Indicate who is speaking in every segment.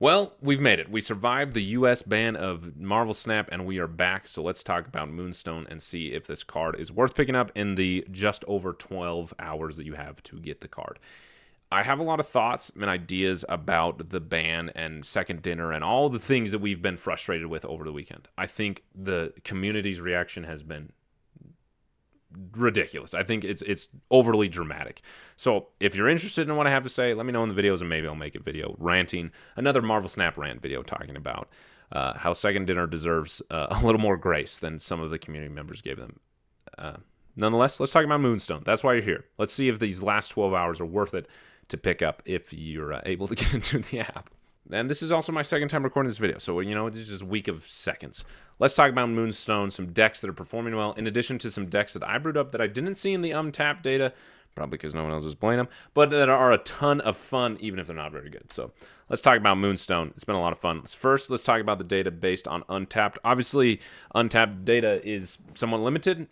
Speaker 1: Well, we've made it. We survived the US ban of Marvel Snap, and we are back. So let's talk about Moonstone and see if this card is worth picking up in the just over 12 hours that you have to get the card. I have a lot of thoughts and ideas about the ban and Second Dinner and all the things that we've been frustrated with over the weekend. I think the community's reaction has been ridiculous. I think it's overly dramatic. So if you're interested in what I have to say, let me know in the videos and maybe I'll make a video ranting, another Marvel Snap rant video talking about how Second Dinner deserves a little more grace than some of the community members gave them. Nonetheless, let's talk about Moonstone. That's why you're here. Let's see if these last 12 hours are worth it to pick up if you're able to get into the app. And this is also my second time recording this video, so, this is just a week of seconds. Let's talk about Moonstone, some decks that are performing well, in addition to some decks that I brewed up that I didn't see in the untapped data, probably because no one else is playing them, but that are a ton of fun, even if they're not very good. So let's talk about Moonstone. It's been a lot of fun. First, let's talk about the data based on untapped. Obviously, untapped data is somewhat limited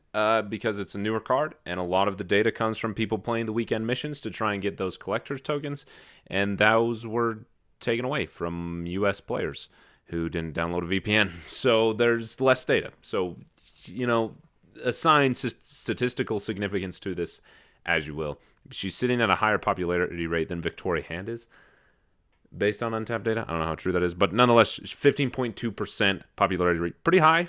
Speaker 1: because it's a newer card, and a lot of the data comes from people playing the weekend missions to try and get those collector's tokens, and those were taken away from US players who didn't download a VPN. So there's less data. So, assign statistical significance to this as you will. She's sitting at a higher popularity rate than Victoria Hand is based on untapped data. I don't know how true that is, but nonetheless, 15.2% popularity rate. Pretty high.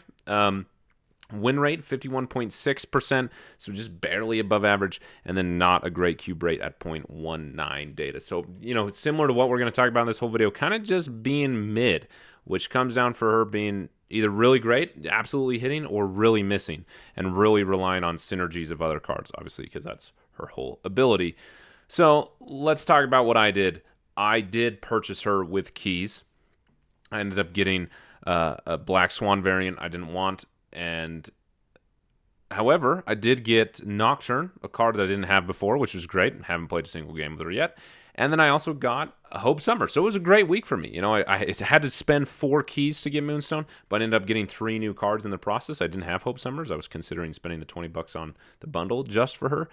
Speaker 1: Win rate, 51.6%, so just barely above average, and then not a great cube rate at 0.19 data. So, it's similar to what we're going to talk about in this whole video, kind of just being mid, which comes down for her being either really great, absolutely hitting, or really missing, and really relying on synergies of other cards, obviously, because that's her whole ability. So, let's talk about what I did. I did purchase her with keys. I ended up getting a Black Swan variant I didn't want, and however, I did get Nocturne, a card that I didn't have before, which was great. Haven't played a single game with her yet. And then I also got Hope Summer. So it was a great week for me. I had to spend 4 keys to get Moonstone, but I ended up getting 3 new cards in the process. I didn't have Hope Summers. I was considering spending the $20 on the bundle just for her,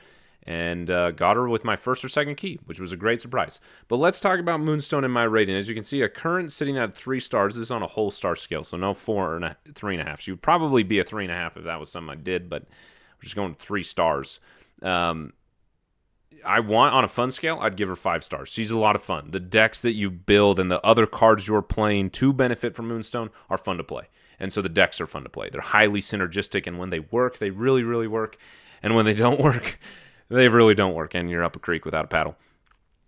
Speaker 1: and got her with my first or second key, which was a great surprise. But let's talk about Moonstone and my rating. As you can see, a current sitting at 3 stars. This is on a whole star scale, so no 4 or 3.5. She would probably be a 3.5 if that was something I did, but we're just going 3 stars. I want, on a fun scale, I'd give her 5 stars. She's a lot of fun. The decks that you build and the other cards you're playing to benefit from Moonstone are fun to play. And so the decks are fun to play. They're highly synergistic, and when they work, they really, really work. And when they don't work, they really don't work, and you're up a creek without a paddle.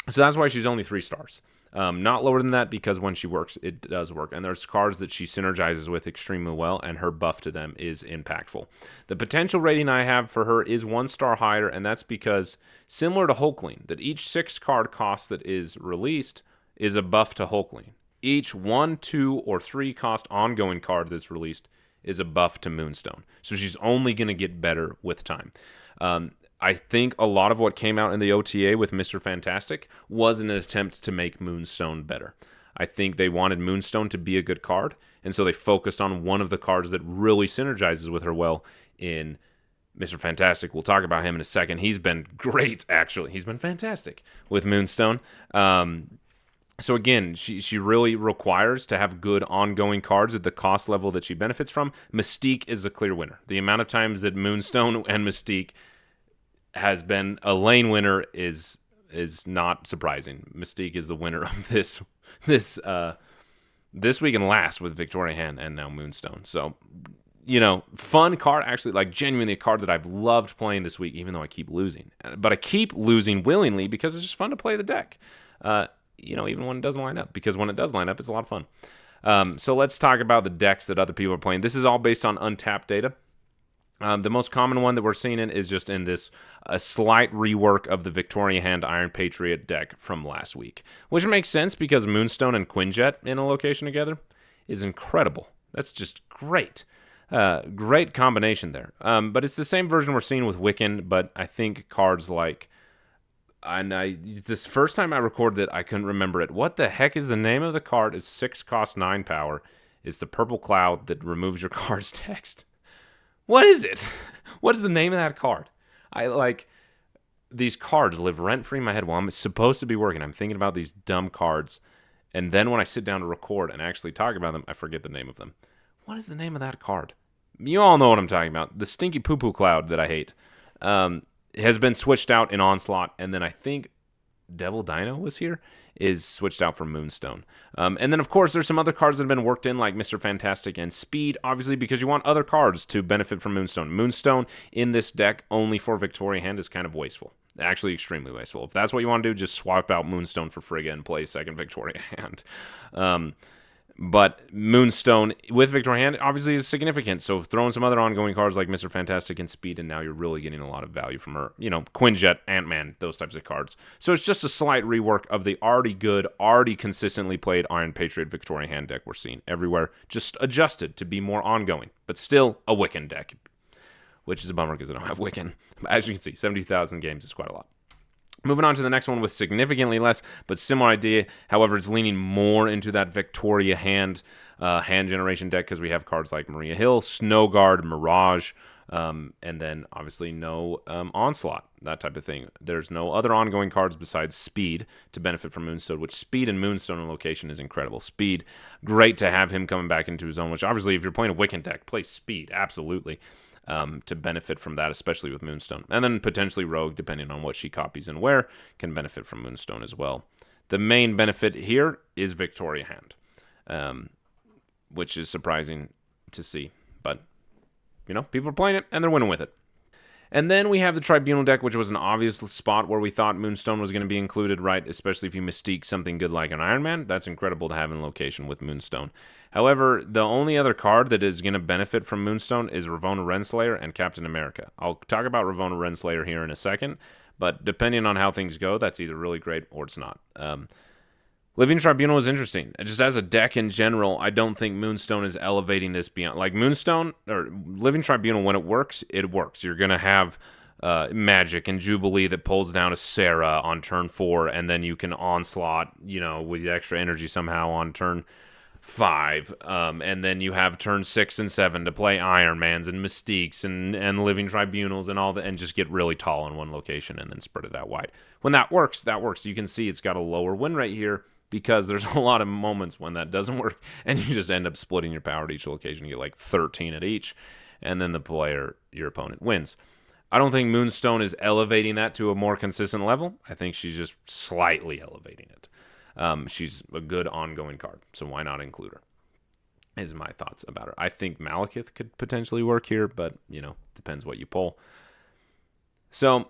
Speaker 1: So that's why she's only 3 stars. Not lower than that, because when she works, it does work. And there's cards that she synergizes with extremely well, and her buff to them is impactful. The potential rating I have for her is 1 star higher, and that's because, similar to Hulkling, that each 6 card cost that is released is a buff to Hulkling. Each 1, 2, or 3 cost ongoing card that's released is a buff to Moonstone. So she's only going to get better with time. I think a lot of what came out in the OTA with Mr. Fantastic was an attempt to make Moonstone better. I think they wanted Moonstone to be a good card, and so they focused on one of the cards that really synergizes with her well in Mr. Fantastic. We'll talk about him in a second. He's been great, actually. He's been fantastic with Moonstone. So again, she really requires to have good ongoing cards at the cost level that she benefits from. Mystique is a clear winner. The amount of times that Moonstone and Mystique has been a lane winner is not surprising. Mystique is the winner of this week and last with Victoria Hand and now Moonstone. So, fun card, actually, like genuinely a card that I've loved playing this week, even though I keep losing. But I keep losing willingly because it's just fun to play the deck. Even when it doesn't line up, because when it does line up, it's a lot of fun. So let's talk about the decks that other people are playing. This is all based on untapped data. The most common one that we're seeing is just in this a slight rework of the Victoria Hand Iron Patriot deck from last week, which makes sense because Moonstone and Quinjet in a location together is incredible. That's just great. Great combination there. But it's the same version we're seeing with Wiccan, but I think cards like... this first time I recorded it, I couldn't remember it. What the heck is the name of the card? It's 6 cost 9 power. It's the purple cloud that removes your card's text. What is it? What is the name of that card? These cards live rent-free in my head while I'm supposed to be working. I'm thinking about these dumb cards, And then when I sit down to record and actually talk about them, I forget the name of them. What is the name of that card? You all know what I'm talking about. The stinky poo-poo cloud that I hate has been switched out in Onslaught, and then I think Devil Dino was here, is switched out for Moonstone. And then, of course, there's some other cards that have been worked in, like Mr. Fantastic and Speed, obviously, because you want other cards to benefit from Moonstone. Moonstone in this deck only for Victoria Hand is kind of wasteful. Actually, extremely wasteful. If that's what you want to do, just swap out Moonstone for Frigga and play second Victoria Hand. But Moonstone with Victoria Hand obviously is significant. So throwing some other ongoing cards like Mr. Fantastic and Speed, and now you're really getting a lot of value from her. You know, Quinjet, Ant-Man, those types of cards. So it's just a slight rework of the already good, already consistently played Iron Patriot Victoria Hand deck we're seeing everywhere. Just adjusted to be more ongoing, but still a Wiccan deck, which is a bummer because I don't have Wiccan. As you can see, 70,000 games is quite a lot. Moving on to the next one with significantly less, but similar idea. However, it's leaning more into that Victoria hand generation deck because we have cards like Maria Hill, Snow Guard, Mirage, and then obviously no Onslaught, that type of thing. There's no other ongoing cards besides Speed to benefit from Moonstone, which Speed and Moonstone in location is incredible. Speed, great to have him coming back into his own, which obviously if you're playing a Wiccan deck, play Speed, absolutely. To benefit from that, especially with Moonstone. And then potentially Rogue, depending on what she copies and where, can benefit from Moonstone as well. The main benefit here is Victoria Hand, which is surprising to see. But, you know, people are playing it, and they're winning with it. And then we have the Tribunal deck, which was an obvious spot where we thought Moonstone was going to be included, right? Especially if you mystique something good like an Iron Man. That's incredible to have in location with Moonstone. However, the only other card that is going to benefit from Moonstone is Ravonna Renslayer and Captain America. I'll talk about Ravonna Renslayer here in a second, but depending on how things go, that's either really great or it's not. Living Tribunal is interesting. Just as a deck in general, I don't think Moonstone is elevating this beyond. Like Moonstone, or Living Tribunal, when it works, it works. You're going to have Magic and Jubilee that pulls down a Sarah on turn 4, and then you can Onslaught, you know, with extra energy somehow on turn 5. And then you have turn 6 and 7 to play Iron Mans and Mystiques and Living Tribunals and all that, and just get really tall in one location and then spread it out wide. When that works, that works. You can see it's got a lower win rate here, because there's a lot of moments when that doesn't work, and you just end up splitting your power at each location. You get like 13 at each, and then the player, your opponent, wins. I don't think Moonstone is elevating that to a more consistent level. I think she's just slightly elevating it. She's a good ongoing card, so why not include her, is my thoughts about her. I think Malekith could potentially work here, but, you know, depends what you pull. So,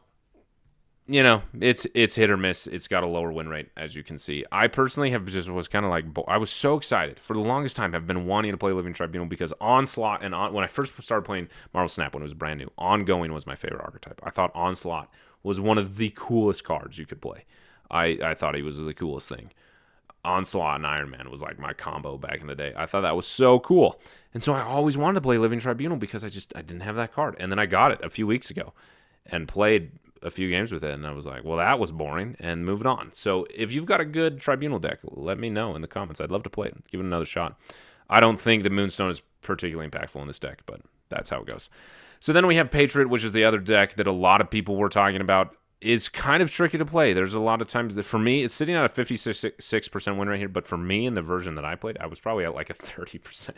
Speaker 1: you know, it's hit or miss. It's got a lower win rate, as you can see. I personally have just was kind of like, I was so excited. For the longest time, I've been wanting to play Living Tribunal because Onslaught, and when I first started playing Marvel Snap when it was brand new, Ongoing was my favorite archetype. I thought Onslaught was one of the coolest cards you could play. I thought he was the coolest thing. Onslaught and Iron Man was like my combo back in the day. I thought that was so cool. And so I always wanted to play Living Tribunal because I didn't have that card. And then I got it a few weeks ago and played a few games with it, and I was like, well, that was boring, and moved on. So if you've got a good Tribunal deck, let me know in the comments. I'd love to play it. Give it another shot. I don't think the Moonstone is particularly impactful in this deck, but that's how it goes. So then we have Patriot, which is the other deck that a lot of people were talking about. Is kind of tricky to play. There's a lot of times that, for me, it's sitting at a 56% win rate here, but for me, in the version that I played, I was probably at like a 30%.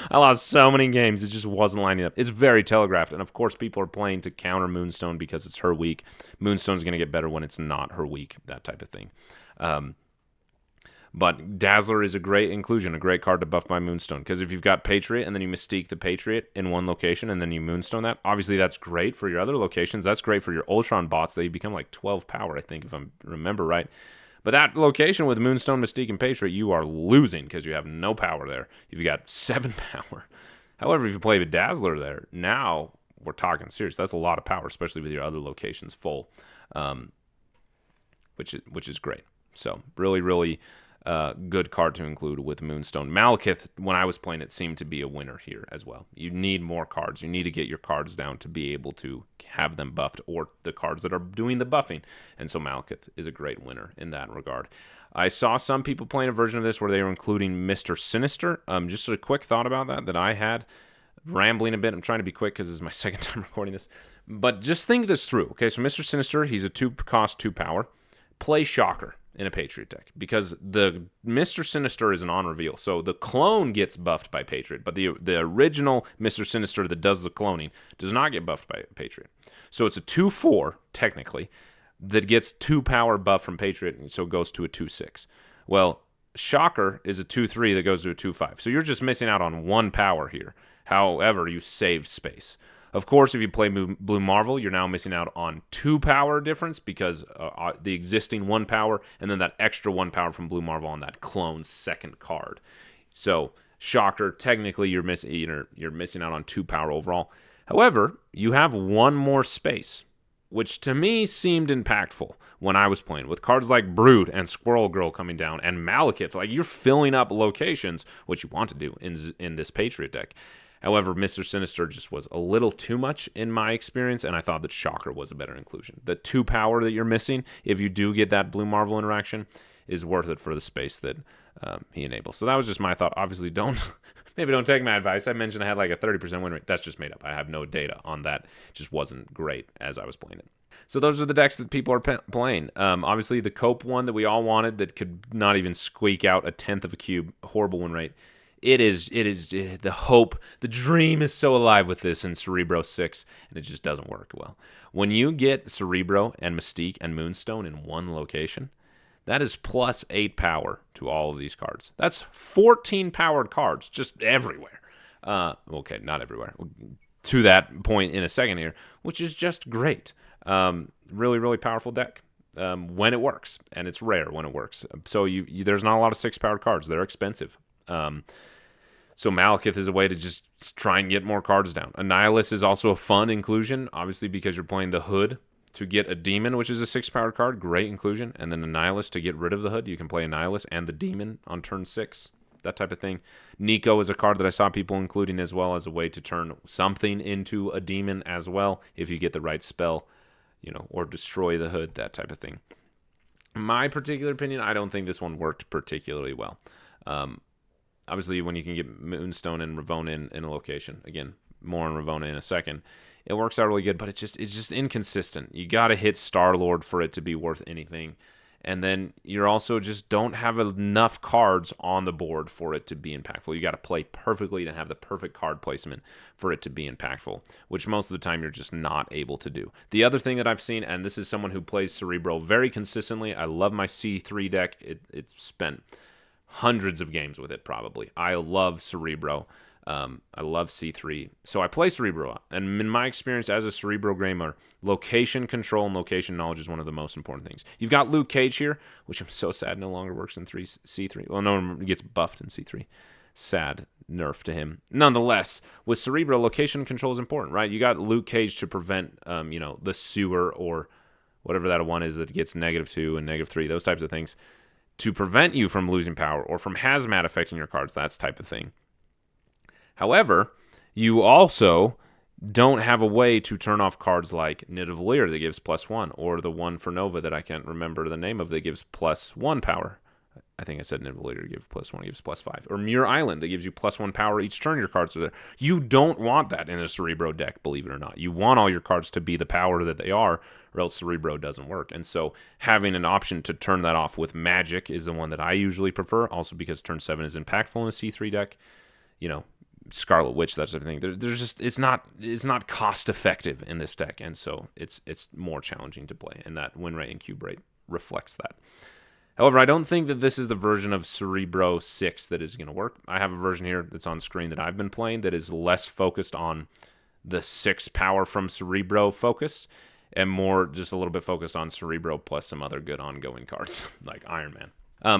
Speaker 1: I lost so many games, it just wasn't lining up. It's very telegraphed, and of course, people are playing to counter Moonstone because it's her week. Moonstone's going to get better when it's not her week, that type of thing. But Dazzler is a great inclusion, a great card to buff by Moonstone. Because if you've got Patriot and then you Mystique the Patriot in one location and then you Moonstone that, obviously that's great for your other locations. That's great for your Ultron bots. They become like 12 power, I think, if I remember right. But that location with Moonstone, Mystique, and Patriot, you are losing because you have no power there. You've got 7 power. However, if you play with Dazzler there, now we're talking serious. That's a lot of power, especially with your other locations full, which is great. So really, really good card to include with Moonstone. Malekith, when I was playing it, seemed to be a winner here as well. You need more cards. You need to get your cards down to be able to have them buffed, or the cards that are doing the buffing. And so Malekith is a great winner in that regard. I saw some people playing a version of this where they were including Mr. Sinister. Just a quick thought about that I had. Rambling a bit. I'm trying to be quick because this is my second time recording this. But just think this through. Okay, so Mr. Sinister, he's a 2-cost, 2 power. Play Shocker. in a Patriot deck because the Mr. Sinister is an on-reveal. So the clone gets buffed by Patriot, but the original Mr. Sinister that does the cloning does not get buffed by Patriot. So it's a 2/4, technically, that gets 2 power buff from Patriot, and so it goes to a 2/6. Well, Shocker is a 2/3 that goes to a 2/5. So you're just missing out on 1 power here. However, you saved space. Of course, if you play Blue Marvel, you're now missing out on 2 power difference because the existing 1 power and then that extra 1 power from Blue Marvel on that clone's second card. So Shocker, technically you're missing out on 2 power overall. However, you have 1 more space, which to me seemed impactful when I was playing with cards like Brood and Squirrel Girl coming down and Malekith. Like, you're filling up locations, which you want to do in this Patriot deck. However, Mr. Sinister just was a little too much in my experience, and I thought that Shocker was a better inclusion. The 2 power that you're missing, if you do get that Blue Marvel interaction, is worth it for the space that he enables. So that was just my thought. Obviously, maybe don't take my advice. I mentioned I had like a 30% win rate. That's just made up. I have no data on that. It just wasn't great as I was playing it. So those are the decks that people are playing. Obviously, the Cope one that we all wanted that could not even squeak out a 1/10 of a cube, horrible win rate. It is the hope, the dream is so alive with this in Cerebro 6, and it just doesn't work well. When you get Cerebro and Mystique and Moonstone in one location, that is +8 power to all of these cards. That's 14 powered cards just everywhere. Okay, not everywhere. To that point in a second here, which is just great. Really, really powerful deck. When it works, and it's rare when it works. So there's not a lot of 6-powered cards. They're expensive. So Malekith is a way to just try and get more cards down. Annihilus is also a fun inclusion, obviously because you're playing the Hood to get a Demon, which is a 6-powered card. Great inclusion. And then Annihilus to get rid of the Hood. You can play Annihilus and the Demon on turn 6. That type of thing. Nico is a card that I saw people including as well as a way to turn something into a Demon as well if you get the right spell, or destroy the Hood, that type of thing. My particular opinion, I don't think this one worked particularly well. Obviously, when you can get Moonstone and Ravonna in a location, again, more on Ravonna in a second, it works out really good, but it's just inconsistent. You got to hit Star-Lord for it to be worth anything. And then you're also just don't have enough cards on the board for it to be impactful. You got to play perfectly to have the perfect card placement for it to be impactful, which most of the time you're just not able to do. The other thing that I've seen, and this is someone who plays Cerebro very consistently, I love my C3 deck. It's spent hundreds of games with it, probably. I love Cerebro. I love C3. So I play Cerebro. And in my experience as a Cerebro gamer, location control and location knowledge is one of the most important things. You've got Luke Cage here, which I'm so sad no longer works in C3. Well, no one gets buffed in C3. Sad nerf to him. Nonetheless, with Cerebro, location control is important, right? You got Luke Cage to prevent, the sewer or whatever that one is that gets -2 and -3, those types of things, to prevent you from losing power or from hazmat affecting your cards, that type of thing. However, you also don't have a way to turn off cards like Nidavellir that gives +1, or the one for Nova that I can't remember the name of that gives +1 power. I think I said Nidavellir gives +1, gives +5. Or Muir Island that gives you +1 power each turn your cards are there. You don't want that in a Cerebro deck, believe it or not. You want all your cards to be the power that they are, or else Cerebro doesn't work. And so having an option to turn that off with Magic is the one that I usually prefer, also because turn 7 is impactful in a C3 deck. Scarlet Witch, that type of thing. There's just it's not cost effective in this deck, and so it's more challenging to play, and that win rate and cube rate reflects that. However, I don't think that this is the version of Cerebro 6 that is going to work. I have a version here that's on screen that I've been playing that is less focused on the 6 power from Cerebro focus and more just a little bit focused on Cerebro plus some other good ongoing cards like Iron Man.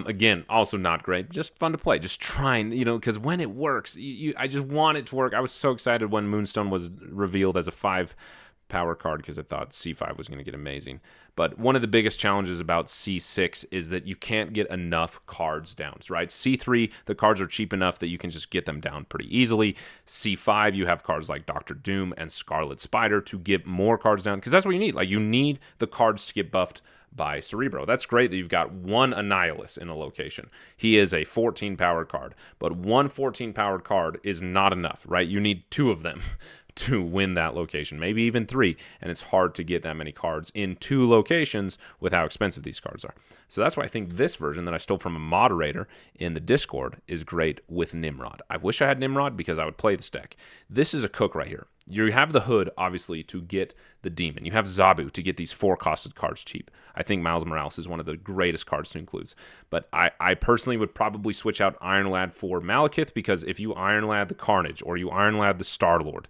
Speaker 1: Again, also not great, just fun to play. Just trying, because when it works, I just want it to work. I was so excited when Moonstone was revealed as a 5 power card because I thought C5 was going to get amazing. But one of the biggest challenges about C6 is that you can't get enough cards down, right? C3, the cards are cheap enough that you can just get them down pretty easily. C5, you have cards like Dr. Doom and Scarlet Spider to get more cards down because that's what you need. Like, you need the cards to get buffed by Cerebro. That's great that you've got one Annihilus in a location. He is a 14-powered card, but one 14-powered card is not enough, right? You need 2 of them to win that location, maybe even 3, and it's hard to get that many cards in 2 locations with how expensive these cards are. So that's why I think this version that I stole from a moderator in the Discord is great with Nimrod. I wish I had Nimrod because I would play this deck. This is a cook right here. You have the Hood, obviously, to get the Demon. You have Zabu to get these 4-costed cards cheap. I think Miles Morales is one of the greatest cards to include. But I personally would probably switch out Iron Lad for Malekith, because if you Iron Lad the Carnage, or you Iron Lad the Star-Lord,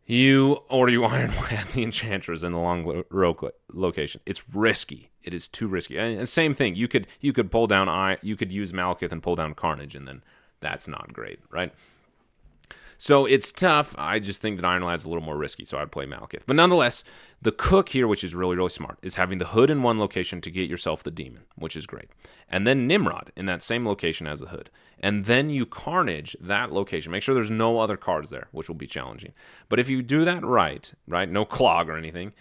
Speaker 1: you Iron Lad the Enchantress in the long location. It's risky. It is too risky. And same thing. You could pull down you could use Malekith and pull down Carnage, and then that's not great, right? So it's tough. I just think that Iron Lad's a little more risky, so I'd play Malekith. But nonetheless, the cook here, which is really, really smart, is having the Hood in one location to get yourself the Demon, which is great. And then Nimrod in that same location as the Hood. And then you Carnage that location. Make sure there's no other cards there, which will be challenging. But if you do that right, no clog or anything,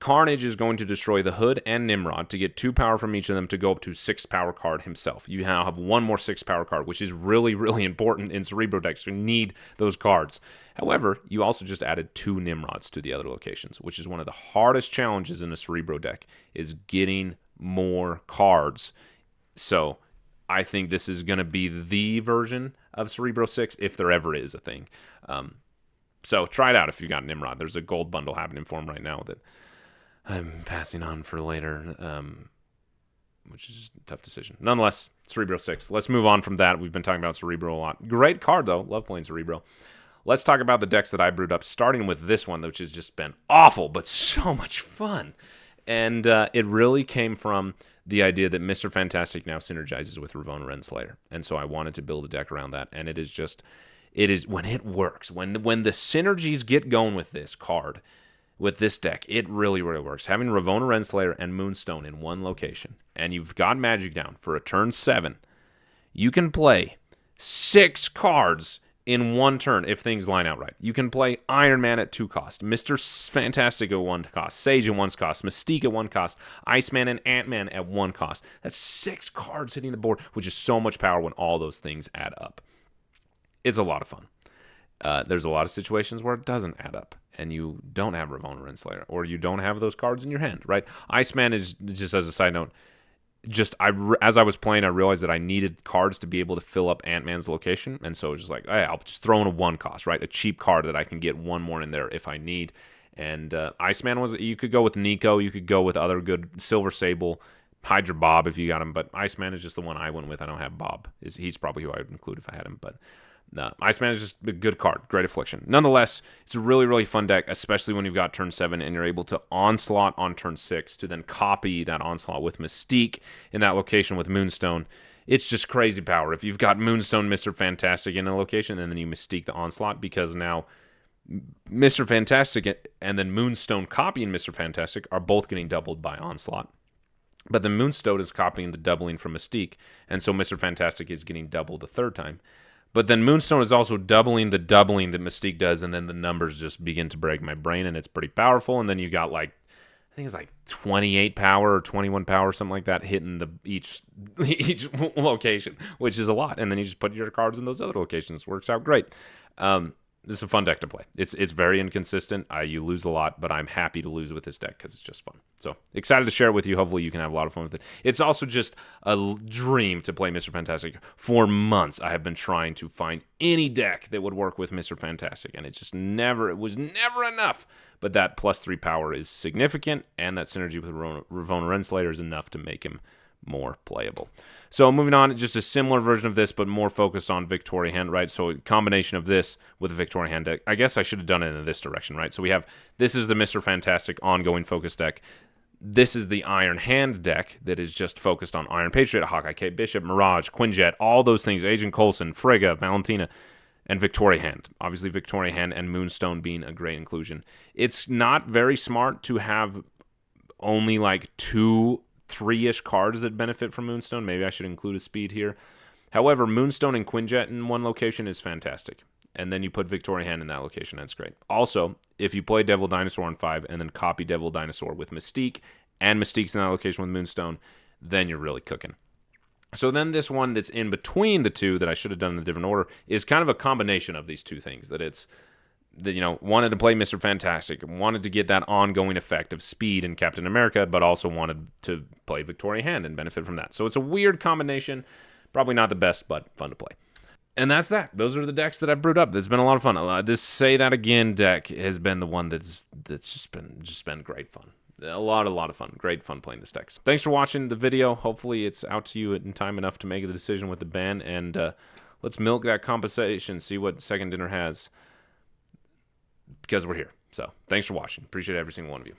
Speaker 1: Carnage is going to destroy the Hood and Nimrod to get 2 power from each of them to go up to 6 power card himself. You now have 1 more 6 power card, which is really, really important in Cerebro decks. You need those cards. However, you also just added 2 Nimrods to the other locations, which is one of the hardest challenges in a Cerebro deck, is getting more cards. So I think this is going to be the version of Cerebro 6, if there ever is a thing. So try it out if you got Nimrod. There's a gold bundle happening for him right now that I'm passing on for later, which is a tough decision. Nonetheless, Cerebro 6. Let's move on from that. We've been talking about Cerebro a lot. Great card, though. Love playing Cerebro. Let's talk about the decks that I brewed up, starting with this one, which has just been awful, but so much fun. And it really came from the idea that Mr. Fantastic now synergizes with Ravonna Renslayer. And so I wanted to build a deck around that. And it is when it works, when the synergies get going with this card, with this deck, it really, really works. Having Ravonna Renslayer and Moonstone in one location, and you've got Magic down for a turn 7, you can play 6 cards in 1 turn if things line out right. You can play Iron Man at 2 cost, Mr. Fantastic at 1 cost, Sage at 1 cost, Mystique at 1 cost, Iceman and Ant-Man at 1 cost. That's 6 cards hitting the board, which is so much power when all those things add up. It's a lot of fun. There's a lot of situations where it doesn't add up, and you don't have Ravonna Renslayer, or you don't have those cards in your hand, right? Iceman is, just as a side note, as I was playing, I realized that I needed cards to be able to fill up Ant-Man's location, and so it was just like, hey, I'll just throw in a 1 cost, right? A cheap card that I can get 1 more in there if I need. And Iceman you could go with Nico, you could go with other good Silver Sable, Hydra Bob if you got him, but Iceman is just the one I went with. I don't have Bob. He's probably who I would include if I had him, but no, Iceman is just a good card. Great Affliction. Nonetheless, it's a really, really fun deck, especially when you've got turn 7 and you're able to Onslaught on turn 6 to then copy that Onslaught with Mystique in that location with Moonstone. It's just crazy power. If you've got Moonstone, Mr. Fantastic in a location, and then you Mystique the Onslaught, because now Mr. Fantastic and then Moonstone copying Mr. Fantastic are both getting doubled by Onslaught. But the Moonstone is copying the doubling from Mystique, and so Mr. Fantastic is getting doubled the 3rd time. But then Moonstone is also doubling that Mystique does, and then the numbers just begin to break my brain, and it's pretty powerful. And then you got I think it's 28 power or 21 power, something like that, hitting each location, which is a lot. And then you just put your cards in those other locations. Works out great. This is a fun deck to play. It's very inconsistent. You lose a lot, but I'm happy to lose with this deck because it's just fun. So excited to share it with you. Hopefully you can have a lot of fun with it. It's also just a dream to play Mr. Fantastic. For months, I have been trying to find any deck that would work with Mr. Fantastic, and it was never enough. But that +3 power is significant, and that synergy with Ravonna Renslayer is enough to make him more playable. So moving on, just a similar version of this, but more focused on Victoria Hand, right? So a combination of this with the Victoria Hand deck. I guess I should have done it in this direction, right? So this is the Mr. Fantastic ongoing focus deck. This is the Iron Hand deck that is just focused on Iron Patriot, Hawkeye, Kate Bishop, Mirage, Quinjet, all those things, Agent Coulson, Frigga, Valentina, and Victoria Hand. Obviously, Victoria Hand and Moonstone being a great inclusion. It's not very smart to have only 2 3-ish cards that benefit from Moonstone. Maybe I should include a speed here. However, Moonstone and Quinjet in one location is fantastic. And then you put Victoria Hand in that location. That's great. Also, if you play Devil Dinosaur on 5 and then copy Devil Dinosaur with Mystique and Mystique's in that location with Moonstone, then you're really cooking. So then this one that's in between the two that I should have done in a different order is kind of a combination of these two things. That it's, that, you know, wanted to play Mr. Fantastic, wanted to get that ongoing effect of speed in Captain America, but also wanted to play Victoria Hand and benefit from that. So it's a weird combination. Probably not the best, but fun to play. And that's that. Those are the decks that I've brewed up. It's been a lot of fun. This Say That Again deck has been the one that's just been great fun. A lot of fun. Great fun playing this deck. So thanks for watching the video. Hopefully it's out to you in time enough to make the decision with the ban. And let's milk that compensation, see what Second Dinner has, because we're here. So thanks for watching. Appreciate every single one of you.